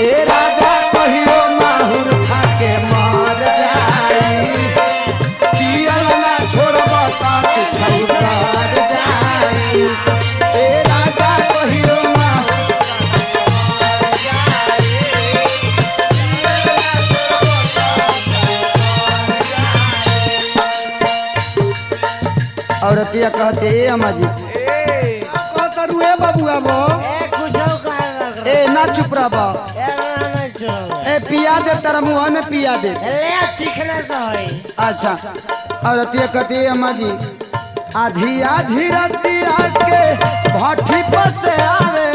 ए राजा कहियो माहुर खाके मर जाई पियल ना छोड़ब त छौकर जाई ए राजा कहियो औरतिया कहते ए अम्मा जी कहतरुए बबुआ बो ए ना चुप रह ए पिया दे तेरा मुँह में पिया दे अच्छा औरतिया कहते ए अम्मा जी आधी आधी रातिया के भट्ठी पर से आवे